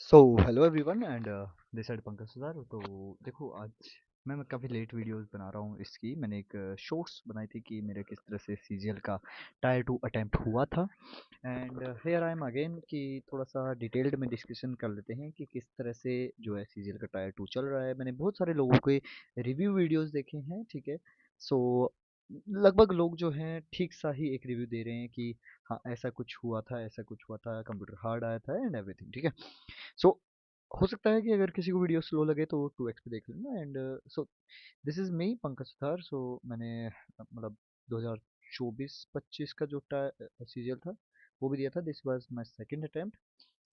So hello everyone and this side Pankaj सुधार। तो देखो, आज मैं काफ़ी लेट वीडियोस बना रहा हूँ। इसकी मैंने एक शॉर्ट्स बनाई थी कि मेरे किस तरह से सीजीएल का टायर 2 अटेम्प्ट हुआ था। And here I am again कि थोड़ा सा डिटेल्ड में डिस्कशन कर लेते हैं कि किस तरह से जो है सीजीएल का टायर 2 चल रहा है। मैंने बहुत सारे लोगों के रिव्यू वीडियोस देखे हैं, ठीक है। सो लगभग लोग जो हैं ठीक सा ही एक रिव्यू दे रहे हैं कि हाँ, ऐसा कुछ हुआ था, ऐसा कुछ हुआ था, कंप्यूटर हार्ड आया था एंड एवरीथिंग, ठीक है। सो हो सकता है कि अगर किसी को वीडियो स्लो लगे तो 2x पे देख लेना। And so this is me Pankaj Suthar. So मैंने मतलब 2024-25 का जो सीरियल था वो भी दिया था। This was my second attempt.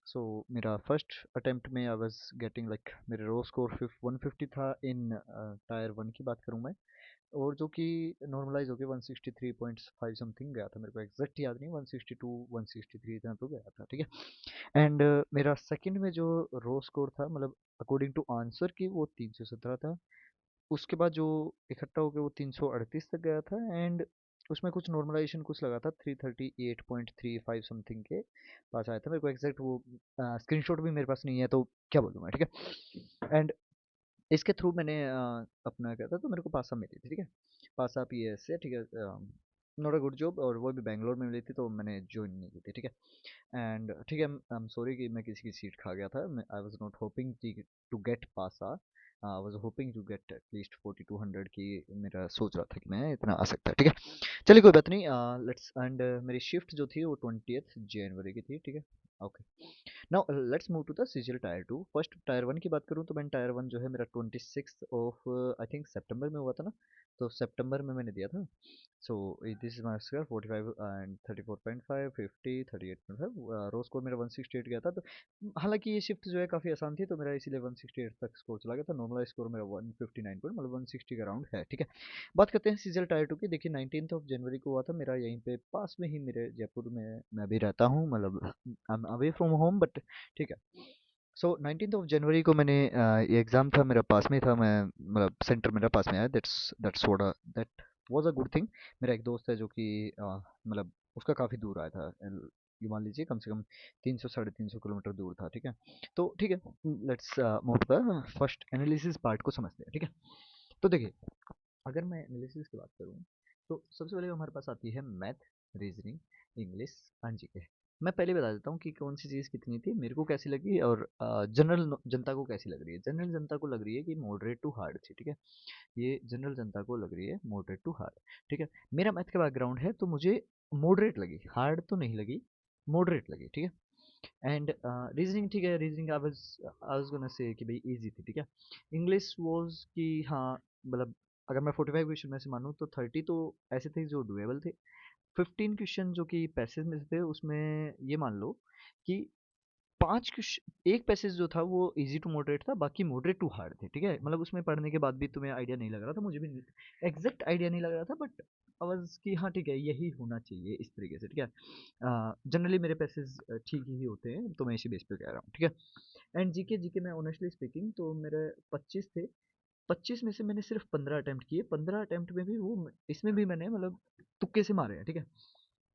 So मेरा फर्स्ट अटेम्प्ट में आई वाज गेटिंग लाइक मेरे रो स्कोर 150 था इन टायर 1 की बात करूँ मैं। और जो कि नॉर्मलाइज होकर 163.5 समथिंग गया था। मेरे को एग्जैक्ट याद नहीं, 162 163 इतना तो गया था, ठीक है। एंड मेरा सेकंड में जो रो स्कोर था, मतलब अकॉर्डिंग टू आंसर की, वो 317 था। उसके बाद जो इकट्ठा हो गया वो 338 तक गया था। एंड उसमें कुछ नॉर्मलाइजेशन कुछ लगा था, 338.35 समथिंग के पास आया था। मेरे को एग्जैक्ट वो स्क्रीनशॉट भी मेरे पास नहीं है, तो क्या बोलूँ मैं, ठीक है। एंड इसके थ्रू मैंने अपना क्या था, तो मेरे को पासा मिली थी, ठीक है। पासा पीएस से, ठीक है। नॉट अ गुड जॉब, और वो भी बैंगलोर में मिली थी, तो मैंने ज्वाइन नहीं की थी, ठीक है। एंड ठीक है, आई एम सॉरी कि मैं किसी की सीट खा गया था। I was not hoping to get पासा। I was hoping to get at least 4200 की। मेरा सोच रहा था कि मैं इतना आ सकता है, ठीक है। चलिए कोई बात नहीं। लेट्स एंड मेरी शिफ्ट जो थी वो 20th जनवरी की थी, ठीक है। Okay, now let's move to the CGL tier 2। First tier 1 की बात करूँ तो मैंने टायर 1 जो है मेरा 26 ऑफ आई थिंक सितंबर में हुआ था ना। तो सितंबर में मैंने दिया था। So this is my score 45 and 34.5 50 38.5। Raw score मेरा 168 गया था। तो हालांकि ये शिफ्ट जो है काफ़ी आसान थी, तो मेरा इसीलिए 168 तक स्कोर चला गया था। नॉर्मल स्कोर मेरा 159 पॉइंट मतलब 160 का राउंड है, ठीक है। बात करते हैं सीजल टायर 2 की। देखिए 19th ऑफ जनवरी को हुआ था मेरा, यहीं पे पास में ही मेरे जयपुर में मैं भी रहता हूँ, मतलब I am away from home but, ठीक है। सो 19th ऑफ जनवरी को मैंने ये एग्ज़ाम था मेरा, पास में था मैं, मतलब सेंटर मेरा पास में आया। That's what that was a good thing. मेरा एक दोस्त है जो कि मतलब उसका काफ़ी दूर आया था। ये मान लीजिए कम से कम 300 साढ़े 300 किलोमीटर दूर था, ठीक है। तो ठीक है, let's move to the first analysis part को समझते हैं, ठीक है। तो देखिए, अगर मैं एनालिसिस की बात करूँ तो सबसे पहले हमारे पास आती है math, reasoning, English and GK. मैं पहले बता देता हूँ कि कौन सी चीज़ कितनी थी, मेरे को कैसी लगी, और जनरल जनता को कैसी लग रही है। जनरल जनता को लग रही है कि मॉडरेट टू हार्ड थी, ठीक है। ये जनरल जनता को लग रही है मॉडरेट टू हार्ड, ठीक है। मेरा मैथ का बैकग्राउंड है तो मुझे मॉडरेट लगी, हार्ड तो नहीं लगी, मॉडरेट लगी, ठीक है। एंड रीजनिंग, ठीक है, reasoning I was gonna say कि भाई इजी थी, ठीक है। इंग्लिश वाज कि हाँ, मतलब अगर मैं 45 क्वेश्चन में से मानूँ तो 30 तो ऐसे थे जो डुएबल थे। 15 क्वेश्चन जो कि पैसेज में से थे, उसमें ये मान लो कि 5 क्वेश्चन, एक पैसेज जो था वो इजी टू मॉडरेट था, बाकी मॉडरेट टू हार्ड थे, ठीक है। मतलब उसमें पढ़ने के बाद भी तुम्हें आइडिया नहीं लग रहा था, मुझे भी एग्जैक्ट आइडिया नहीं लग रहा था, बट आवाज कि हाँ ठीक है, यही होना चाहिए इस तरीके से, ठीक है। जनरली मेरे पैसेज ठीक ही होते हैं, तो मैं इसी बेस पे कह रहा हूँ, ठीक है। एंड जीके जीके में ऑनेस्टली स्पीकिंग तो मेरे 25 थे। 25 में से मैंने सिर्फ 15 अटेम्प्ट किए। 15 अटेम्प्ट में भी वो, इसमें भी मैंने मतलब तुक्के से मारे हैं, ठीक है।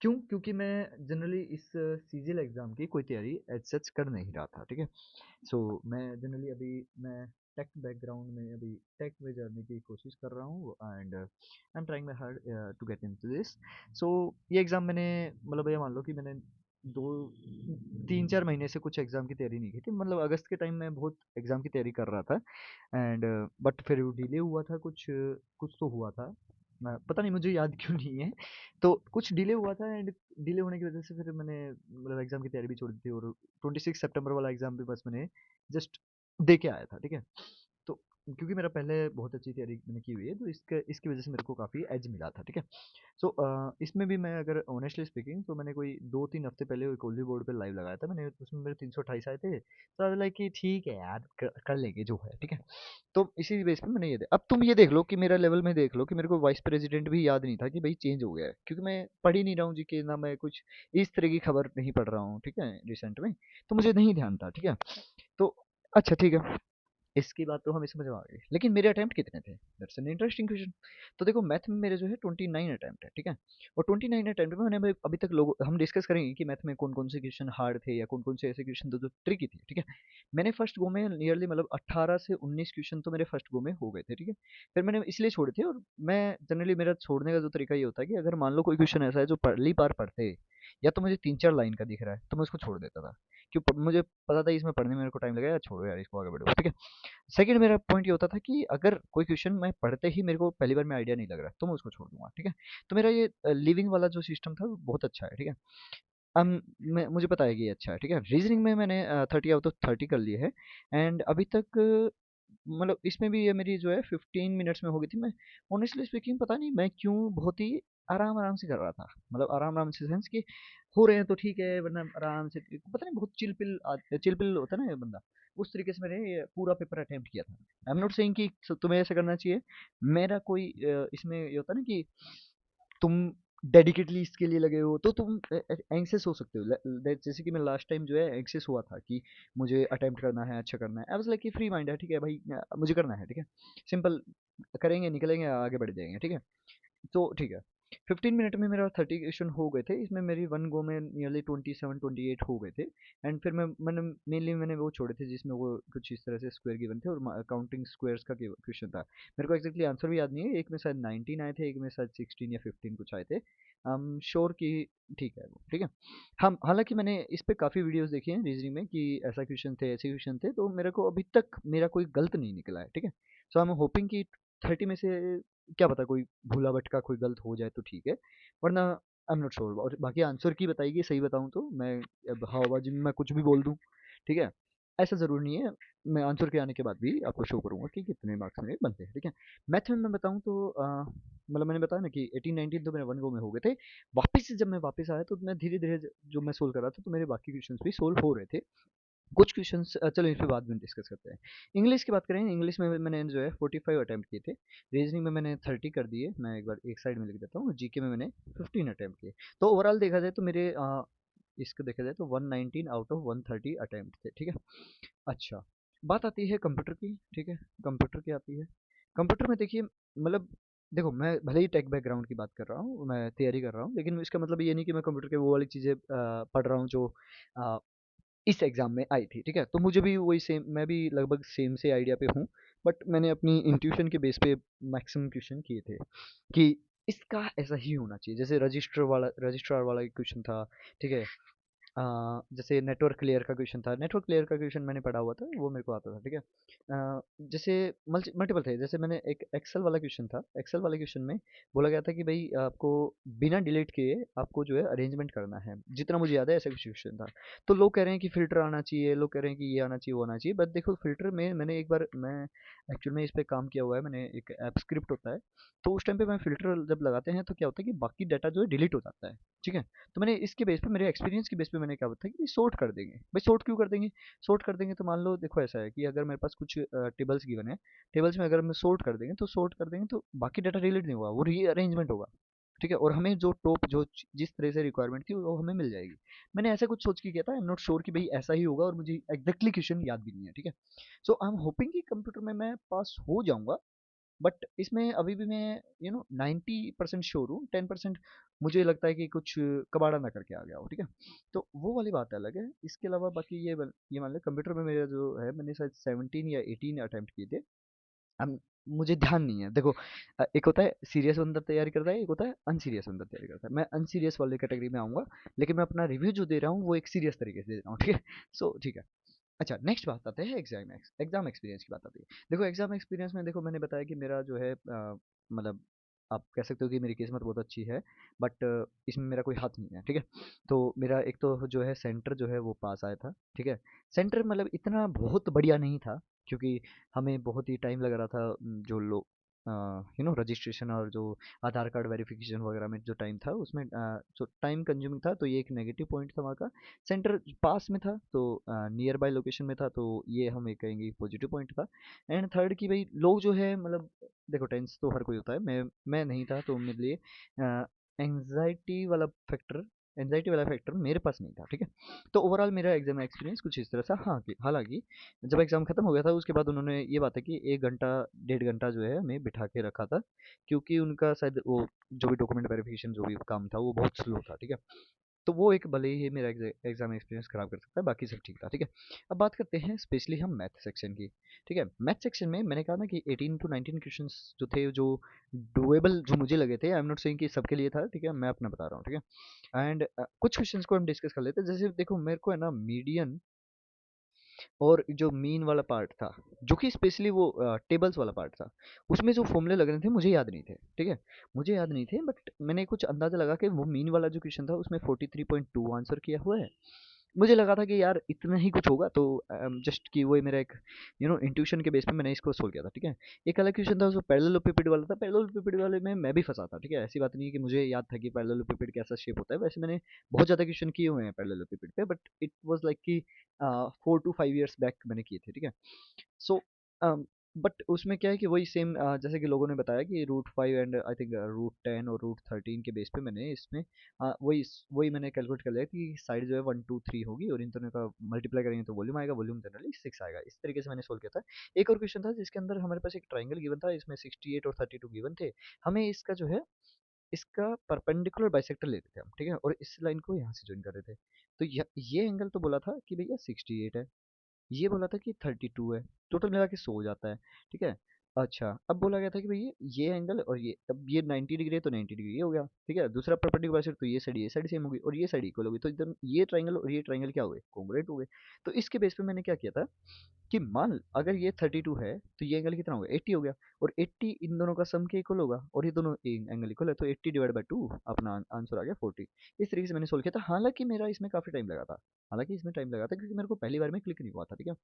क्यों? क्योंकि मैं जनरली इस सीजीएल एग्जाम की कोई तैयारी एज सच कर नहीं रहा था, ठीक है। सो मैं जनरली अभी मैं टेक बैकग्राउंड में, अभी टेक में जाने की कोशिश कर रहा हूँ and I am trying my hard to get into this. So ये एग्ज़ाम मैंने, मतलब ये मान लो कि मैंने दो 3-4 महीने से कुछ एग्ज़ाम की तैयारी नहीं की थी। मतलब अगस्त के टाइम में बहुत एग्ज़ाम की तैयारी कर रहा था। एंड बट फिर वो डिले हुआ था, कुछ कुछ तो हुआ था, पता नहीं मुझे याद क्यों नहीं है। तो कुछ डिले हुआ था, एंड डिले होने की वजह से फिर मैंने मतलब एग्ज़ाम की तैयारी भी छोड़ दी थी। और 26 सितंबर वाला एग्ज़ाम भी बस मैंने जस्ट दे के आया था, ठीक है। तो क्योंकि मेरा पहले बहुत अच्छी तैयारी मैंने की हुई है, तो इसके इसकी वजह से मेरे को काफ़ी एज मिला था, ठीक है। सो इसमें भी मैं अगर ऑनेस्टली स्पीकिंग, तो मैंने कोई 2-3 हफ्ते पहले एक ओनली बोर्ड पे लाइव लगाया था मैंने, उसमें मेरे 328 आए थे। तो लाइक कि ठीक है यार, कर लेंगे जो है, ठीक है। तो इसी बेस पे मैंने अब तुम ये देख लो कि मेरा लेवल में देख लो कि मेरे को वाइस प्रेसिडेंट भी याद नहीं था कि भाई चेंज हो गया है, क्योंकि मैं पढ़ ही नहीं रहा हूँ जी के, ना मैं कुछ इस तरह की खबर नहीं पढ़ रहा हूँ, ठीक है, रिसेंट में। तो मुझे नहीं ध्यान था, ठीक है। तो अच्छा ठीक है, इसकी बात तो हमें समझ में आ गई, लेकिन मेरे अटेम्प्ट कितने थे, दैट्स एन इंटरेस्टिंग क्वेश्चन। तो देखो मैथ में मेरे जो है 29 अटेम्प्ट है, ठीक है। और 29 अटेम्प्ट में मैंने अभी तक लोग हम डिस्कस करेंगे कि मैथ में कौन कौन से क्वेश्चन हार्ड थे या कौन कौन से ऐसे क्वेश्चन थे जो ट्रिकी थे, ठीक है। मैंने फर्स्ट गो में नियरली मतलब 18 से 19 क्वेश्चन तो मेरे फर्स्ट गो में हो गए थे, ठीक है। फिर मैंने इसलिए छोड़े थे, और मैं जनरली मेरा छोड़ने का जो तरीका ये होता है कि अगर मान लो कोई क्वेश्चन ऐसा है जो पहली बार पढ़ते या तो मुझे 3-4 लाइन का दिख रहा है तो मैं उसको छोड़ देता था। क्यों? मुझे पता था इसमें पढ़ने में मेरे को टाइम लगेगा, छोड़ो यार इसको, आगे बढ़ो, ठीक है। सेकंड मेरा पॉइंट ये होता था कि अगर कोई क्वेश्चन मैं पढ़ते ही मेरे को पहली बार में आइडिया नहीं लग रहा तो मैं उसको छोड़ दूंगा, ठीक है। तो मेरा ये लिविंग वाला जो सिस्टम था वो बहुत अच्छा है, ठीक है। मैं मुझे पता है कि ये अच्छा है, ठीक है। रीजनिंग में मैंने 30 आउट ऑफ 30 कर लिए है। एंड अभी तक मतलब इसमें भी ये मेरी जो है 15 मिनट्स में हो गई थी। मैं ऑनेस्टली स्पीकिंग पता नहीं मैं क्यों बहुत ही आराम आराम से कर रहा था, मतलब आराम आराम से सेंस कि हो रहे हैं तो ठीक है, वरना आराम से पता नहीं बहुत चिलपिल होता है ना ये बंदा, उस तरीके से मैंने ये पूरा पेपर अटेम्प्ट किया था। आई एम नॉट सेइंग कि तुम्हें ऐसा करना चाहिए। मेरा कोई इसमें ये होता है ना कि तुम डेडिकेटली इसके लिए लगे हो तो तुम एंग्सियस हो सकते हो। जैसे कि मैं लास्ट टाइम जो है एंग्सियस हुआ था कि मुझे अटेम्प्ट करना है, अच्छा करना है। आई वाज लाइक कि फ्री माइंड है, ठीक है भाई, मुझे करना है, ठीक है। सिंपल करेंगे, निकलेंगे, आगे बढ़ जाएंगे, ठीक है। तो ठीक है, 15 मिनट में मेरा 30 क्वेश्चन हो गए थे। इसमें मेरी वन गो में नियरली 27-28 हो गए थे। एंड फिर मैंने मेनली मैंने वो छोड़े थे जिसमें वो कुछ इस तरह से स्क्वायर गिवन थे और काउंटिंग स्क्वायर्स का क्वेश्चन था। मेरे को एग्जैक्टली आंसर भी याद नहीं है, एक में शायद 19 आए थे, एक में शायद 16 या 15 कुछ आए थे। श्योर कि ठीक है वो, ठीक है। हम हालांकि मैंने इस पे काफ़ी वीडियोस देखी हैं रीजनिंग में कि ऐसा क्वेश्चन थे, ऐसे क्वेश्चन थे, तो मेरे को अभी तक मेरा कोई गलत नहीं निकला है, ठीक है। सो आई एम होपिंग कि 30 में से क्या पता कोई भूला भटका कोई गलत हो जाए तो ठीक है, वरना आई एम नॉट श्योर। और बाकी आंसर की बताइए, सही बताऊं तो मैं अब हवाबाजी में मैं कुछ भी बोल दूं, ठीक है। ऐसा ज़रूरी नहीं है। मैं आंसर के आने के बाद भी आपको शो करूंगा कि कितने मार्क्स मेरे बनते हैं, ठीक है। मैथ में मैं बताऊं तो मतलब मैंने बताया ना कि 18-19 तो मेरे वन गो में हो गए थे। वापस से जब मैं वापस आया तो मैं धीरे धीरे जो मैं सोल्व कर रहा था तो मेरे बाकी क्वेश्चंस भी सोल्व हो रहे थे। कुछ क्वेश्चंस चलो इस पे बाद में डिस्कस करते हैं। इंग्लिश की बात करें, इंग्लिश में मैंने जो है 45 अटेम्प्ट किए थे। रीजनिंग में मैंने 30 कर दिए, मैं एक बार एक साइड में लिख देता हूँ। जीके में मैंने 15 अटेम्प्ट किए। तो ओवरऑल देखा जाए तो मेरे इसको देखा जाए तो 119 आउट ऑफ 130 अटेम्प्ट थे, ठीक है। अच्छा, बात आती है कंप्यूटर की, ठीक है। कंप्यूटर की आती है। कंप्यूटर में देखिए, मतलब देखो मैं भले ही टेक बैकग्राउंड की बात कर रहा हूँ, मैं तैयारी कर रहा हूँ, लेकिन इसका मतलब ये नहीं कि मैं कंप्यूटर के वो वाली चीज़ें पढ़ रहा हूँ जो इस एग्ज़ाम में आई थी, ठीक है? तो मुझे भी वही सेम, मैं भी लगभग सेम से आइडिया पे हूँ, बट मैंने अपनी इंट्यूशन के बेस पे मैक्सिमम क्वेश्चन किए थे कि इसका ऐसा ही होना चाहिए। जैसे रजिस्ट्रार वाला एक क्वेश्चन था, ठीक है? जैसे नेटवर्क लेयर का क्वेश्चन था, नेटवर्क लेयर का क्वेश्चन मैंने पढ़ा हुआ था, वो मेरे को आता था, ठीक है। जैसे मल्टीपल थे, जैसे मैंने एक एक्सेल वाला क्वेश्चन था, एक्सेल वाले क्वेश्चन में बोला गया था कि भाई आपको बिना डिलीट किए आपको जो है अरेंजमेंट करना है, जितना मुझे याद है ऐसा कुछ क्वेश्चन था। तो लोग कह रहे हैं कि फिल्टर आना चाहिए, लोग कह रहे हैं कि ये आना चाहिए, वो आना चाहिए, बट देखो फिल्टर में मैंने एक बार मैं एक्चुअल में इस पे काम किया हुआ है, मैंने एक ऐप स्क्रिप्ट होता है, तो उस टाइम पे मैं फिल्टर जब लगाते हैं तो क्या होता है कि बाकी डाटा जो है डिलीट हो जाता है, ठीक है। तो मैंने इसके बेस पे, मेरे एक्सपीरियंस के बेस पे मैंने क्या बताया कि सॉर्ट कर देंगे। भाई सॉर्ट क्यों कर देंगे? सॉर्ट कर देंगे तो मान लो देखो ऐसा है कि अगर मेरे पास कुछ टेबल्स गिवन है, टेबल्स में अगर हम सॉर्ट कर देंगे तो बाकी डाटा डिलीट नहीं होगा, वो रीअरेंजमेंट होगा, ठीक है। और हमें जो टॉप जो जिस तरह से रिक्वायरमेंट थी वो हमें मिल जाएगी। मैंने ऐसा कुछ सोच के किया था, आई एम नॉट श्योर कि भाई ऐसा ही होगा, और मुझे एग्जैक्टली क्वेश्चन याद भी नहीं है, ठीक है। सो आई एम होपिंग कि कंप्यूटर में मैं पास हो जाऊंगा, बट इसमें अभी भी मैं 90% श्योर हूँ, 10% मुझे लगता है कि कुछ कबाड़ा ना करके आ गया हो, ठीक है। तो वो वाली बात अलग है। इसके अलावा बाकी ये मान लो कंप्यूटर में मेरा जो है मैंने शायद 17 या 18 अटेम्प्ट किए थे। अब मुझे ध्यान नहीं है, देखो एक होता है सीरियस बंदा तैयारी करता है, एक होता है अनसीरियस बंदा तैयारी करता है। मैं अनसीरियस वाले कैटेगरी में आऊँगा, लेकिन मैं अपना रिव्यू जो दे रहा हूँ वो एक सीरियस तरीके से दे रहा हूँ, ठीक है। सो ठीक है। अच्छा, नेक्स्ट बात आते हैं एग्जाम एक्सपीरियंस की बात आती है। देखो एग्जाम एक्सपीरियंस में देखो मैंने बताया कि मेरा जो है मतलब आप कह सकते हो कि मेरी किस्मत बहुत अच्छी है, बट इसमें मेरा कोई हाथ नहीं है, ठीक है। तो मेरा एक तो जो है सेंटर जो है वो पास आया था, ठीक है। सेंटर मतलब इतना बहुत बढ़िया नहीं था, क्योंकि हमें बहुत ही टाइम लग रहा था, जो लोग रजिस्ट्रेशन और जो आधार कार्ड वेरिफिकेशन वगैरह में जो टाइम था उसमें जो टाइम कंज्यूमिंग था, तो ये एक नेगेटिव पॉइंट था वहाँ का। सेंटर पास में था तो नियर बाय लोकेशन में था, तो ये हम एक कहेंगे पॉजिटिव पॉइंट था। एंड थर्ड कि भाई लोग जो है मतलब देखो टेंस तो हर कोई होता है, मैं नहीं था, तो मेरे लिए एंजाइटी वाला फैक्टर एंजाइटी वाला फैक्टर मेरे पास नहीं था, ठीक है। तो ओवरऑल मेरा एग्जाम एक्सपीरियंस कुछ इस तरह से, हाँ कि हालांकि जब एग्जाम खत्म हो गया था उसके बाद उन्होंने ये बात है कि 1 घंटा 1.5 घंटा जो है हमें बिठा के रखा था, क्योंकि उनका शायद वो जो भी डॉक्यूमेंट वेरिफिकेशन जो भी काम था वो बहुत स्लो था, ठीक है। तो वो एक भले ही मेरा एग्जाम एक्सपीरियंस खराब कर सकता है, बाकी सब ठीक था, ठीक है। अब बात करते हैं स्पेशली हम मैथ सेक्शन की, ठीक है। मैथ सेक्शन में मैंने कहा ना कि 18 टू 19 क्वेश्चंस जो थे, जो डुएबल जो मुझे लगे थे, आई एम नॉट सेइंग कि सबके लिए था, ठीक है, मैं अपना बता रहा हूँ, ठीक है। एंड कुछ क्वेश्चंस को हम डिस्कस कर लेते हैं। जैसे देखो, मेरे को है ना मीडियन और जो मीन वाला पार्ट था, जो कि स्पेशली वो टेबल्स वाला पार्ट था, उसमें जो फॉर्मूले लग रहे थे मुझे याद नहीं थे, ठीक है। मुझे याद नहीं थे, बट मैंने कुछ अंदाजा लगा कि वो मीन वाला जो क्वेश्चन था उसमें 43.2 आंसर किया हुआ है। मुझे लगा था कि यार इतना ही कुछ होगा, तो जस्ट कि वो मेरा एक इंट्यूशन के बेस पे मैंने इसको सोल्व किया था, ठीक है। एक अलग क्वेश्चन था, उसमें पैरेललोपिपेड वाला था। पैरेललोपिपेड वाले में मैं भी फंसा था, ठीक है। ऐसी बात नहीं है कि मुझे याद था कि पैरेललोपिपेड कैसा शेप होता है, वैसे मैंने बहुत ज़्यादा क्वेश्चन किए हुए हैं पैरेललोपिपेड पे, बट इट वाज लाइक कि 4 to 5 years बैक मैंने किए थे, ठीक है। सो बट उसमें क्या है कि वही सेम, जैसे कि लोगों ने बताया कि root 5 and I think root 10 और रूट 13 के बेस पे मैंने इसमें वही मैंने कैलकुलेट कर लिया कि साइड जो है 1 2 3 होगी, और इन दोनों का मल्टीप्लाई करेंगे तो वॉल्यूम आएगा, वॉल्यूम जनरली 6 आएगा। इस तरीके से मैंने सोल्व किया था। एक और क्वेश्चन था जिसके अंदर हमारे पास एक ट्राइंगल गिवन था, इसमें 68 और 32 गिवन थे। हमें इसका जो है, इसका परपेंडिकुलर बाइसेक्टर लेते थे हम, ठीक है, और इस लाइन को यहाँ से ज्वाइन कर रहे थे। तो ये एंगल तो बोला था कि भैया 68 है, ये बोला था कि 32 है, टोटल मिला के 100 हो जाता है, ठीक है। अच्छा, अब बोला गया था कि भई ये एंगल और ये, अब ये 90 डिग्री है तो 90 डिग्री ये हो गया, ठीक है। दूसरा परपेंडिकुलर बाइसेक्टर, तो ये साइड सेम होगी और ये साइड इक्वल होगी, तो इधर ये ट्रायंगल और ये ट्रायंगल क्या हुए, कॉन्ग्रुएंट हो गए। तो इसके बेस पे मैंने क्या किया था कि मान अगर ये 32 है तो ये एंगल कितना हो गया, 80 हो गया, और 80 इन दोनों का सम के इक्वल होगा, और ये दोनों एंगल इक्वल है, तो 80/2 अपना आंसर आ गया 40। इस तरीके से मैंने सोल्व किया था। हालांकि मेरा इसमें काफ़ी टाइम लगा था, हालांकि इसमें टाइम लगा था क्योंकि मेरे को पहली बार में क्लिक नहीं हुआ था, ठीक है।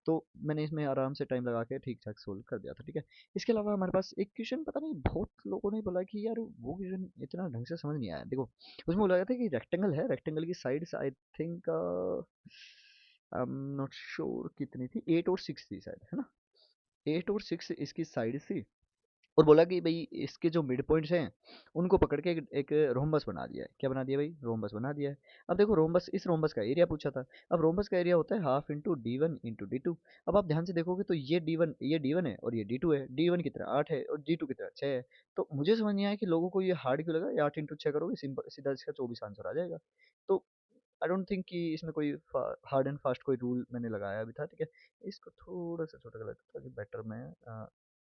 तो मैंने इसमें आराम से टाइम लगा के ठीक ठाक सोल्व कर दिया था, ठीक है। इसके अलावा हमारे पास एक क्वेश्चन, पता नहीं बहुत लोगों ने बोला कि यार वो क्वेश्चन इतना ढंग से समझ नहीं आया। देखो, उसमें बोला गया था कि रेक्टेंगल है, रेक्टेंगल की sides I think I am not sure कितनी थी, 8 और 6 थी शायद, है ना। 8 और 6 इसकी साइड थी, और बोला कि भाई इसके जो मिड पॉइंट्स हैं उनको पकड़ के एक रोम्बस बना दिया है। क्या बना दिया भाई, रोम्बस बना दिया है। अब देखो, रोम्बस, इस रोम्बस का एरिया पूछा था। अब रोम्बस का एरिया होता है half into D1 into D2। अब आप ध्यान से देखोगे तो ये D1 है और ये D2 है। D1 की तरह 8 है और D2 की तरह 6 है। तो मुझे समझ नहीं आया कि लोगों को ये हार्ड क्यों लगा। ये 8 इंटू 6 करोगे, सिंपल सीधा इसका 24 आंसर आ जाएगा। तो आई डोंट थिंक कि इसमें कोई हार्ड एंड फास्ट कोई रूल मैंने लगाया भी था, ठीक है। इसको थोड़ा सा छोटा कर लेता हूं ताकि बेटर मैं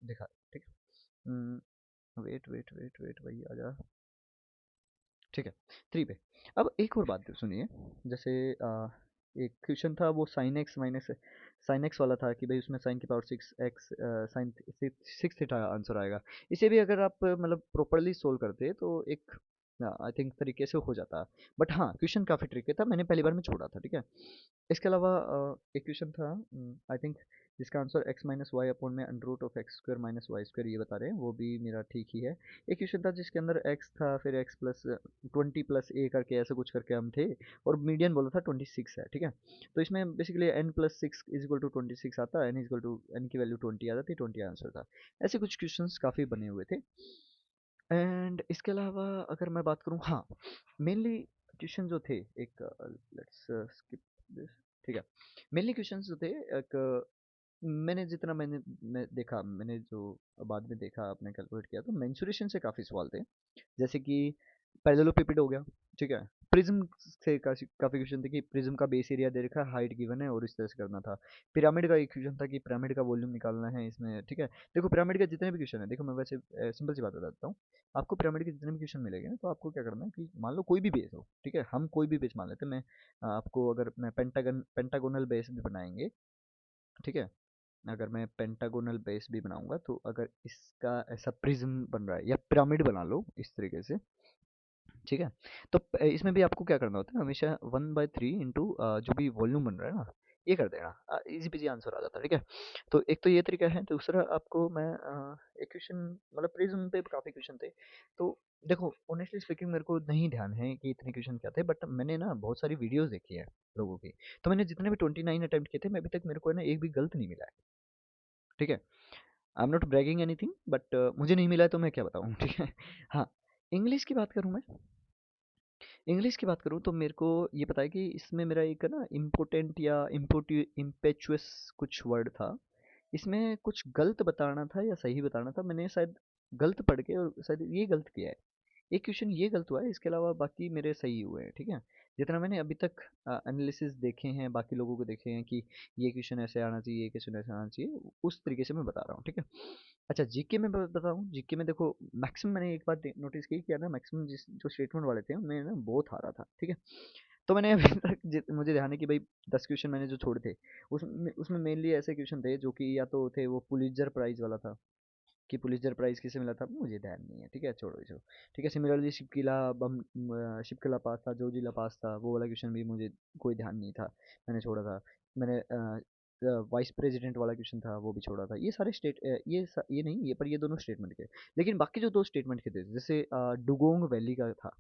दिखा, ठीक है। वेट वेट वेट वेट भाई आजा, ठीक है। 3 पे। अब एक और बात सुनिए, जैसे एक क्वेश्चन था वो साइन एक्स वाला था कि भाई उसमें साइन की power 6 X, sine 6 theta answer आएगा। इसे भी अगर आप मतलब प्रॉपरली सोल्व करते तो एक आई थिंक तरीके से हो जाता। बट हाँ, क्वेश्चन काफ़ी ट्रिकी था, मैंने पहली बार में छोड़ा था, ठीक है। इसके अलावा एक क्वेश्चन था, आई थिंक, जिसका answer x minus y upon में under root of x square minus y square ये बता रहे हैं, वो भी मेरा ठीक ही है। एक क्वेश्चन था जिसके अंदर एक्स था, फिर एक्स प्लस 20 + a करके ऐसा कुछ करके हम थे, और मीडियन बोला था 26 है, ठीक है। तो इसमें बेसिकली n + 6 = 26 आता, n की वैल्यू 20 आ जाती, 20 आंसर था। ऐसे कुछ क्वेश्चन काफ़ी बने हुए थे। एंड इसके अलावा अगर मैं बात करूँ, हाँ, मेनली क्वेश्चन जो थे, एक लेट्स स्किप दिस, ठीक है। मेनली क्वेश्चन जो थे, एक मैंने जितना मैं देखा, मैंने जो बाद में देखा, आपने कैलकुलेट किया, तो मेंसुरेशन से काफ़ी सवाल थे। जैसे कि पैरेललोपिपेड हो गया, ठीक है। प्रिज्म से काफ़ी काफ़ी क्वेश्चन थे कि प्रिज्म का बेस एरिया दे रखा है, हाइट गिवन है और इस तरह से करना था। पिरामिड का एक क्वेश्चन था कि पिरामिड का वॉल्यूम निकालना है इसमें, ठीक है। देखो, पिरामिड के जितने भी क्वेश्चन है, देखो मैं वैसे सिंपल सी बात बता देता हूँ। आपको पिरामिड के जितने भी क्वेश्चन मिलेंगे ना, तो आपको क्या करना है कि मान लो कोई भी बेस हो, ठीक है, हम कोई भी बेस मान लेते हैं। मैं आपको अगर मैं पेंटागोनल बेस भी बनाएंगे, ठीक है। अगर मैं पेंटागोनल बेस भी बनाऊंगा, तो अगर इसका ऐसा प्रिज्म बन रहा है, या पिरामिड बना लो इस तरीके से, ठीक है। तो इसमें भी आपको क्या करना होता है, हमेशा 1/3 इंटू जो भी वॉल्यूम बन रहा है ना, ये कर देना, इजी पीजी आंसर आ जाता है, ठीक है। तो एक तो ये तरीका है। दूसरा आपको मैं एक क्वेश्चन, मतलब प्रिज्म पे काफ़ी क्वेश्चन थे, तो देखो ऑनेस्टली स्पीकिंग मेरे को नहीं ध्यान है कि इतने क्वेश्चन क्या थे, बट मैंने ना बहुत सारी वीडियोस देखी है लोगों की। तो मैंने जितने भी 29 अटेम्प्ट किए थे, मैं अभी तक मेरे को है ना एक भी गलत नहीं मिला है, ठीक है। I am not bragging anything, but मुझे नहीं मिला है तो मैं क्या बताऊँ, ठीक है। हाँ, इंग्लिश की बात करूँ मैं, इंग्लिश की बात करूँ तो मेरे को ये पता है कि इसमें मेरा एक ना इम्पोर्टेंट या इम्पेचुअस कुछ वर्ड था। इसमें कुछ गलत बताना था या सही बताना था, मैंने शायद गलत पढ़ के और शायद ये गलत किया है। एक क्वेश्चन ये गलत हुआ है, इसके अलावा बाकी मेरे सही हुए हैं, ठीक है। जितना मैंने अभी तक एनालिसिस देखे हैं, बाकी लोगों को देखे हैं कि ये क्वेश्चन ऐसे आना चाहिए, ये क्वेश्चन ऐसे आना चाहिए, उस तरीके से मैं बता रहा हूँ, ठीक है। अच्छा, जीके में बताऊँ, जीके में देखो मैक्सिमम मैंने एक बात नोटिस की क्या ना, मैक्सिमम जिस जो स्टेटमेंट वाले थे उनमें ना बहुत हारा था, ठीक है। तो मैंने अभी तक मुझे ध्यान है कि भाई 10 क्वेश्चन मैंने जो छोड़े थे, उसमें उसमें मेनली ऐसे क्वेश्चन थे जो कि या तो थे वो पुलित्जर प्राइज वाला था, कि पुलित्जर प्राइज किसे मिला था मुझे ध्यान नहीं है, ठीक है, छोड़ो छोड़ो, ठीक है। सिमिलरली शिपकिला बम, शिपकिला पास था, जोजिला पास था, वो वाला क्वेश्चन भी मुझे कोई ध्यान नहीं था, मैंने छोड़ा था। मैंने वाइस प्रेसिडेंट वाला क्वेश्चन था, वो भी छोड़ा था। ये सारे ये नहीं, ये पर ये दोनों स्टेटमेंट के। लेकिन बाकी जो दो स्टेटमेंट के थे, जैसे डुगोंग वैली का था।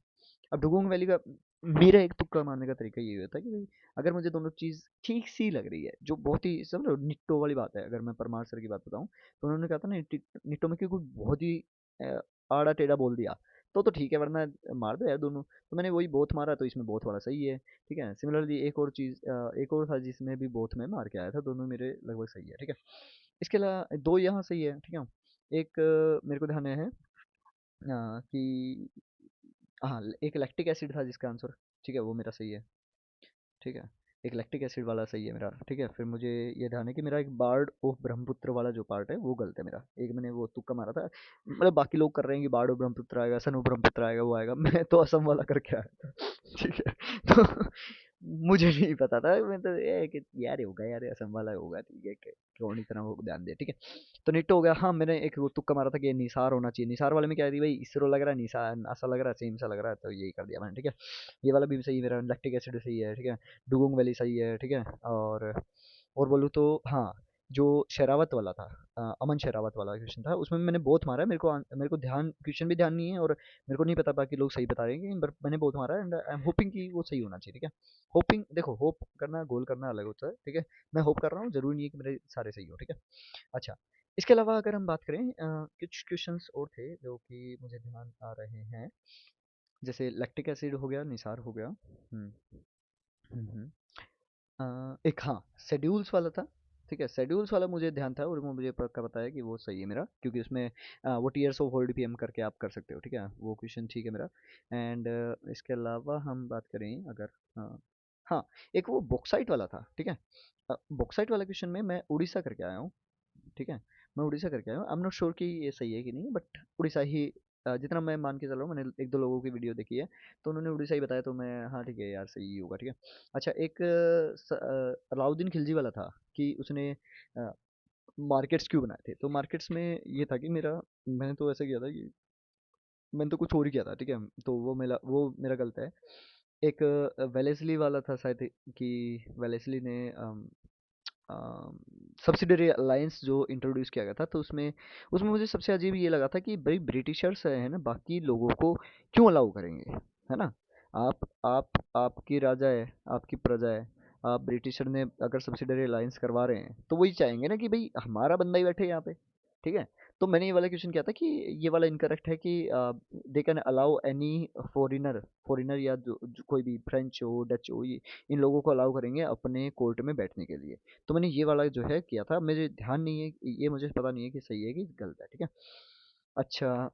अब डुगोंग वैली का मेरा एक तुक्का मारने का तरीका ये होता है कि भाई अगर मुझे दोनों चीज़ ठीक सी लग रही है, जो बहुत ही समझ लो निट्टो वाली बात है, अगर मैं परमार सर की बात बताऊं, तो उन्होंने कहा था ना निट्टो में क्योंकि बहुत ही आड़ा टेढ़ा बोल दिया, तो ठीक है, वरना मार दो यार दोनों। तो मैंने वही बोथ मारा, तो इसमें बोथ वाला सही है, ठीक है। सिमिलरली एक और चीज़, एक और था जिसमें भी बोथ में मार के आया था, दोनों मेरे लगभग सही है, ठीक है। इसके अलावा दो यहाँ सही है, ठीक है। एक मेरे को ध्यान है कि हाँ, एक लैक्टिक एसिड था जिसका आंसर, ठीक है, वो मेरा सही है, ठीक है। एक लैक्टिक एसिड वाला सही है मेरा, ठीक है। फिर मुझे ये ध्यान है कि मेरा एक बार्ड ऑफ ब्रह्मपुत्र वाला जो पार्ट है वो गलत है मेरा, एक मैंने वो तुक्का मारा था। मतलब बाकी लोग कर रहे हैं कि बार्ड ऑफ ब्रह्मपुत्र आएगा, सन ऑफ ब्रह्मपुत्र आएगा, वो आएगा, मैं तो असम वाला करके आया था ठीक है। तो मुझे नहीं पता था, मैं तो ये कि यार ये होगा, यार ये असम वाला होगा, ठीक है, कौन इतना वो ध्यान दे, ठीक है। तो निट्टो हो गया। हाँ, मैंने एक वो तुक्का मारा था कि ये निसार होना चाहिए, निसार वाले में क्या है भाई, इसरो लग रहा है, निसार नासा लग रहा है, सेम सा लग रहा है, तो यही कर दिया मैंने, ठीक है। ये वाला भी सही है मेरा, लैक्टिक एसिड सही है, ठीक है। डुगोंग वैली सही है, ठीक है। और बोलूँ तो हाँ, जो शेरावत वाला था, अमन शेरावत वाला क्वेश्चन था, उसमें मैंने बहुत मारा है, मेरे को ध्यान क्वेश्चन भी ध्यान नहीं है, और मेरे को नहीं पता बाकी लोग सही बता रहे हैं कि मैंने बहुत मारा है, एंड आई एम होपिंग कि वो सही होना चाहिए, ठीक है। होपिंग, देखो होप करना गोल करना अलग होता है, ठीक है। मैं होप कर रहा हूँ, जरूरी नहीं है कि मेरे सारे सही हो, ठीक है। अच्छा, इसके अलावा अगर हम बात करें, कुछ क्वेश्चंस और थे जो कि मुझे ध्यान आ रहे हैं, जैसे लैक्टिक एसिड हो गया, निसार हो गया। हम्म। एक हाँ, शेड्यूल्स वाला था, ठीक है। शेड्यूल्स वाला मुझे ध्यान था, और वो मुझे पक्का पता है कि वो सही है मेरा, क्योंकि उसमें वो टीयर्स ऑफ होल्ड पीएम करके आप कर सकते हो, ठीक है, वो क्वेश्चन ठीक है मेरा। एंड इसके अलावा हम बात करें अगर, हाँ, हाँ, एक वो बॉक्साइट वाला था, ठीक है। बॉक्साइट वाला क्वेश्चन में मैं उड़ीसा करके आया हूँ, ठीक है। मैं उड़ीसा करके आया हूँ, आई एम नॉट श्योर कि ये सही है कि नहीं, बट उड़ीसा ही जितना मैं मान के चल रहा हूँ, मैंने एक दो लोगों की वीडियो देखी है, तो उन्होंने उड़ीसा ही बताया, तो मैं हाँ ठीक है यार, सही ही होगा, ठीक है। अच्छा, एक अलाउद्दीन खिलजी वाला था कि उसने मार्केट्स क्यों बनाए थे, तो मार्केट्स में ये था कि मैंने तो ऐसा किया था कि मैंने तो कुछ और ही किया था, ठीक है। तो वो मेरा गलत है। एक वेलेस्ली वाला था शायद, कि वेलेस्ली ने सब्सिडरी अलायंस जो इंट्रोड्यूस किया गया था, तो उसमें उसमें मुझे सबसे अजीब ये लगा था कि भाई ब्रिटिशर्स है ना, बाकी लोगों को क्यों अलाउ करेंगे, है ना। आप आपकी राजा है, आपकी प्रजा है, आप ब्रिटिशर ने अगर सब्सिडरी अलायंस करवा रहे हैं, तो वही चाहेंगे ना कि भाई हमारा बंदा ही बैठे यहाँ पे, ठीक है। तो मैंने ये वाला क्वेश्चन किया था कि ये वाला इनकरेक्ट है, कि they can allow any foreigner foreigner या कोई भी फ्रेंच हो, डच हो, ये इन लोगों को अलाउ करेंगे अपने कोर्ट में बैठने के लिए। तो मैंने ये वाला जो है किया था, मुझे ध्यान नहीं है, ये मुझे पता नहीं है कि सही है कि गलत है, ठीक है। अच्छा,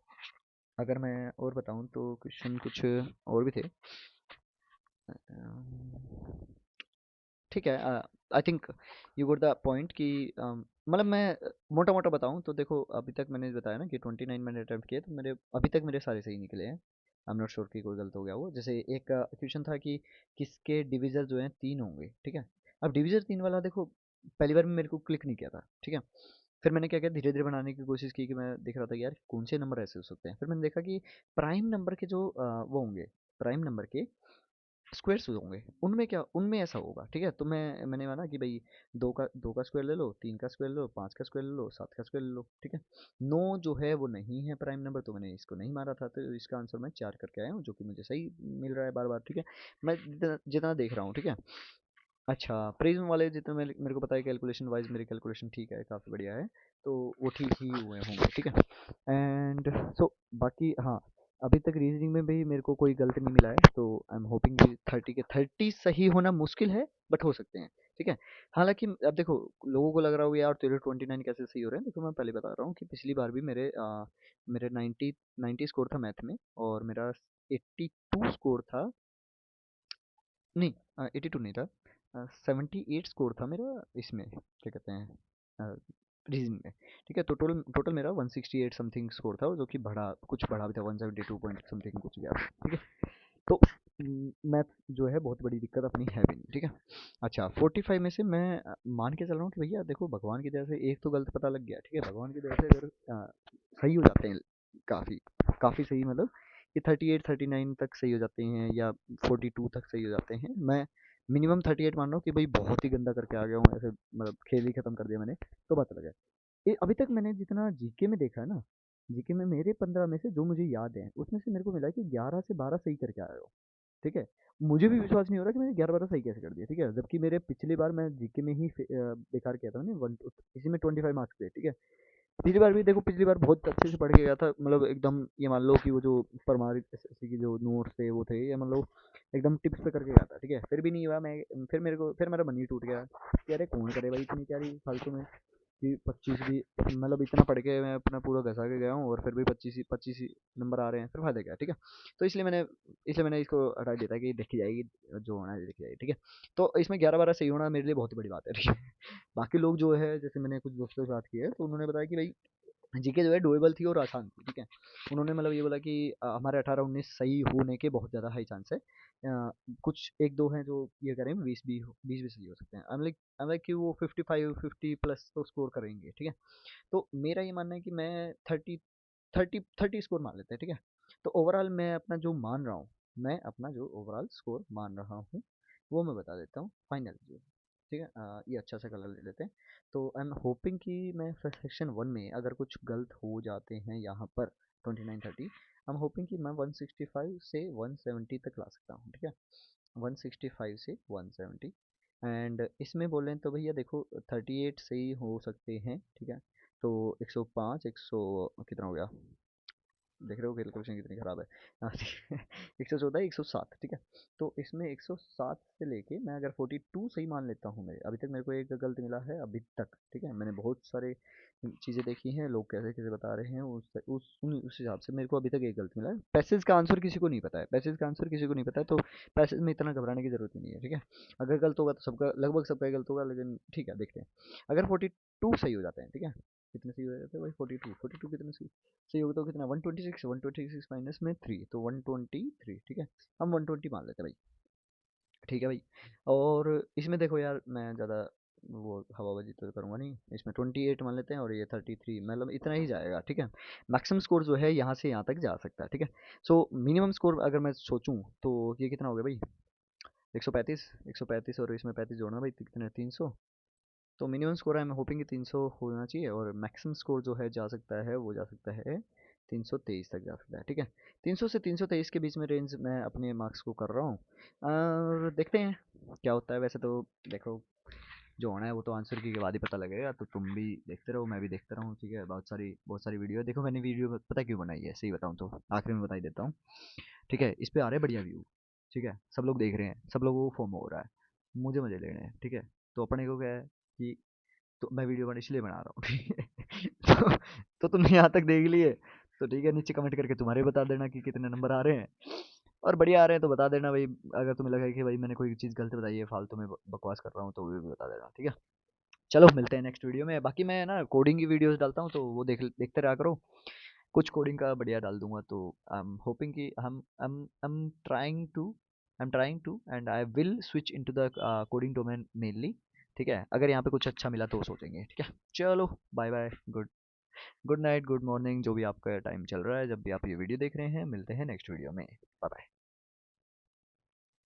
अगर मैं और बताऊं तो क्वेश्चन कुछ और भी थे, ठीक है। I think you got the point कि मतलब मैं मोटा मोटा बताऊं तो देखो, अभी तक मैंने बताया ना कि 29 मैंने अटेम्प्ट किए, तो मेरे अभी तक मेरे सारे सही निकले हैं। आई एम नॉट श्योर कि कोई गलत हो गया वो, जैसे एक क्वेश्चन था कि किसके डिविजन जो हैं 3 होंगे, ठीक है। अब डिविजन 3 वाला देखो, पहली बार में मेरे को क्लिक नहीं किया था, ठीक है। फिर मैंने क्या किया, धीरे धीरे बनाने की कोशिश की, कि मैं देख रहा था कि यार कौन से नंबर ऐसे हो सकते हैं। फिर मैंने देखा कि प्राइम नंबर के जो वो होंगे, प्राइम नंबर के स्क्वायर्स होंगे, उनमें ऐसा होगा, ठीक है। तो मैंने माना कि भाई दो का स्क्वायर ले लो, 3 का स्क्वायर ले लो, 5 का स्क्वायर ले लो, 7 का स्क्वायर ले लो, ठीक है। 9 जो है वो नहीं है प्राइम नंबर, तो मैंने इसको नहीं मारा था, तो इसका आंसर मैं 4 करके आया हूँ, जो कि मुझे सही मिल रहा है बार बार, ठीक है। मैं जितना जितना देख रहा हूँ, ठीक है। अच्छा, प्रिज्म वाले जितना मेरे को पता है, कैलकुलेशन वाइज मेरी कैलकुलेशन ठीक है, काफ़ी बढ़िया है, तो वो ठीक ही हुए होंगे, ठीक है। एंड सो बाकी हाँ, अभी तक रीजनिंग में भी मेरे को कोई गलत नहीं मिला है, तो आई एम होपिंग कि 30 के 30 सही होना मुश्किल है, बट हो सकते हैं, ठीक है। हालाँकि अब देखो, लोगों को लग रहा होगा यार तेरे 29 कैसे सही हो रहे हैं? देखो मैं पहले बता रहा हूँ कि पिछली बार भी मेरे 90 स्कोर था मैथ में, और मेरा 82 स्कोर था। नहीं, 82 नहीं था, 78 स्कोर था मेरा इसमें, क्या कहते हैं, रीजनिंग में। ठीक है, तो टोटल टोटल मेरा 168 समथिंग स्कोर था, जो कि बढ़ा भी था, 172 पॉइंट समथिंग कुछ गया। ठीक है, तो मैथ जो है बहुत बड़ी दिक्कत अपनी है भी नहीं। ठीक है, अच्छा 45 में से मैं मान के चल रहा हूँ कि भैया देखो, भगवान की दया से एक तो गलत पता लग गया। ठीक है, भगवान की दया से अगर सही हो जाते हैं, काफ़ी काफ़ी सही, मतलब कि 38 39 तक सही हो जाते हैं, या 42 तक सही हो जाते हैं। मैं मिनिमम 38 मान रहा हूँ कि भाई बहुत ही गंदा करके आ गया हूँ, ऐसे मतलब खेल ही खत्म कर दिया मैंने, तो बात अलग है। ये अभी तक मैंने जितना जीके में देखा है ना, जीके में मेरे 15 में से जो मुझे याद है, उसमें से मेरे को मिला कि 11 से 12 सही करके आया हो। ठीक है, मुझे भी विश्वास नहीं हो रहा कि मैंने 11 12 सही कैसे कर दिया। ठीक है, जबकि मेरे पिछली बार मैं जीके में ही बेकार किया था मैंने, इसी में 25 मार्क्स थे। ठीक है, पिछली बार भी देखो, पिछली बार बहुत अच्छे से पढ़ के गया था, मतलब एकदम ये मान लो कि वो जो परमारिक एसएससी की जो नोट्स थे वो थे, ये मान लो एकदम टिप्स पे करके गया था। ठीक है, फिर भी नहीं हुआ। मैं फिर मेरे को फिर मेरा मन ही टूट गया कि अरे कौन करे भाई इतनी तैयारी फालतू में, कि 25 भी, मतलब इतना पढ़ के मैं अपना पूरा घसा के गया हूँ, और फिर भी 25 ही नंबर आ रहे हैं, फिर फायदा क्या? ठीक है, तो इसलिए मैंने इसको हटा दिया था कि देखी जाएगी, जो होना है देखी जाएगी। ठीक है, तो इसमें 11 12 सही होना मेरे लिए बहुत ही बड़ी बात है। ठीक है, बाकी लोग जो है, जैसे मैंने कुछ दोस्तों से बात की है, तो उन्होंने बताया कि भाई जीके जो है डुएबल थी और आसान थी। ठीक है, उन्होंने मतलब ये बोला कि हमारे 18 19 सही होने के बहुत ज़्यादा हाई चांस है। कुछ एक दो हैं जो ये करें 20 भी सही हो सकते हैं। आई एम लाइक कि वो 55 50 प्लस तो स्कोर करेंगे। ठीक है, तो मेरा ये मानना है कि मैं 30 स्कोर मान लेते हैं। ठीक है, तो ओवरऑल मैं अपना जो ओवरऑल स्कोर मान रहा हूँ, वो मैं बता देता हूँ फाइनल जो। ठीक है, ये अच्छा सा कलर ले लेते हैं। तो आई एम होपिंग कि मैं सेक्शन 1 में अगर कुछ गलत हो जाते हैं यहाँ पर 29 30, आई एम होपिंग कि मैं 165 से 170 तक ला सकता हूँ। ठीक है, 165 से 170। एंड इसमें बोलें तो भैया देखो 38 से ही हो सकते हैं। ठीक है, तो 105 100 कितना हो गया, देख रहे हो कैलकुलेशन कितनी खराब है। हाँ, 114 107। ठीक है, तो इसमें 107 से लेके मैं अगर 42 सही मान लेता हूँ, मेरे अभी तक मेरे को एक गलत मिला है अभी तक। ठीक है, मैंने बहुत सारे चीज़ें देखी हैं, लोग कैसे कैसे बता रहे हैं, उस हिसाब से मेरे को अभी तक एक गलत मिला है। पैसेज का आंसर किसी को नहीं पता है, पैसेज का आंसर किसी को नहीं पता है, तो पैसेज में इतना घबराने की जरूरत ही नहीं है। ठीक है, अगर गलत होगा तो सबका, लगभग सबका ही गलत होगा, लेकिन ठीक है देखते हैं। अगर 42 सही हो जाते हैं, ठीक है, कितने सही हो जाते हैं भाई, 42 कितने सही होगा तो कितना, 126 माइनस में 3, तो 123। ठीक है, हम 120 मान लेते हैं भाई। ठीक है भाई, और इसमें देखो यार, मैं ज़्यादा वो हवाबाजी तो करूँगा नहीं, इसमें 28 मान लेते हैं, और ये 33, मतलब इतना ही जाएगा। ठीक है, मैक्सिमम स्कोर जो है यहाँ से यहाँ तक जा सकता है। ठीक है, सो मिनिमम स्कोर अगर मैं सोचूं तो ये कितना हो गया भाई, 135 और इसमें 35 जोड़ना भाई, कितने 300। तो मिनिमम स्कोर है, मैं होपिंग कि 300 होना चाहिए, और मैक्सिमम स्कोर जो है जा सकता है, वो जा सकता है 323 तक जा सकता है। ठीक है, 300 से 323 के बीच में रेंज मैं अपने मार्क्स को कर रहा हूँ, और देखते हैं क्या होता है। वैसे तो देखो, जो होना है वो तो आंसर की के बाद ही पता लगेगा, तो तुम भी देखते रहो, मैं भी देखता रहूँ। ठीक है, बहुत सारी वीडियो देखो, मैंने वीडियो पता क्यों बनाई है, सही बताऊँ तो आखिर में बता ही देता हूँ। ठीक है, इस पे आ रहे हैं बढ़िया व्यू। ठीक है, सब लोग देख रहे हैं, सब लोगों को फॉर्म हो रहा है, मुझे मजे लेने हैं। ठीक है, तो अपने को क्या है कि, तो मैं वीडियो इसलिए बना रहा हूँ। ठीक है, तो तुमने यहाँ तक देख लिए, तो ठीक है, नीचे कमेंट करके तुम्हारे बता देना कि कितने नंबर आ रहे हैं, और बढ़िया आ रहे हैं तो बता देना भाई। अगर तुम्हें लगा कि भाई मैंने कोई चीज़ गलत बताई है, फालतू में बकवास कर रहा हूँ, तो वो भी बता देना। ठीक है, चलो मिलते हैं नेक्स्ट वीडियो में। बाकी मैं ना कोडिंग की वीडियोस डालता हूँ, तो वो देखते रहा करो, कुछ कोडिंग का बढ़िया डाल दूंगा। तो आई एम होपिंग कि I am trying to and I will switch into the coding domain mainly. ठीक है, अगर यहाँ पे कुछ अच्छा मिला तो वो सोचेंगे। ठीक है, चलो bye bye, good good night, good morning, जो भी आपका टाइम चल रहा है, जब भी आप ये वीडियो देख रहे हैं, मिलते हैं नेक्स्ट वीडियो में। Bye bye.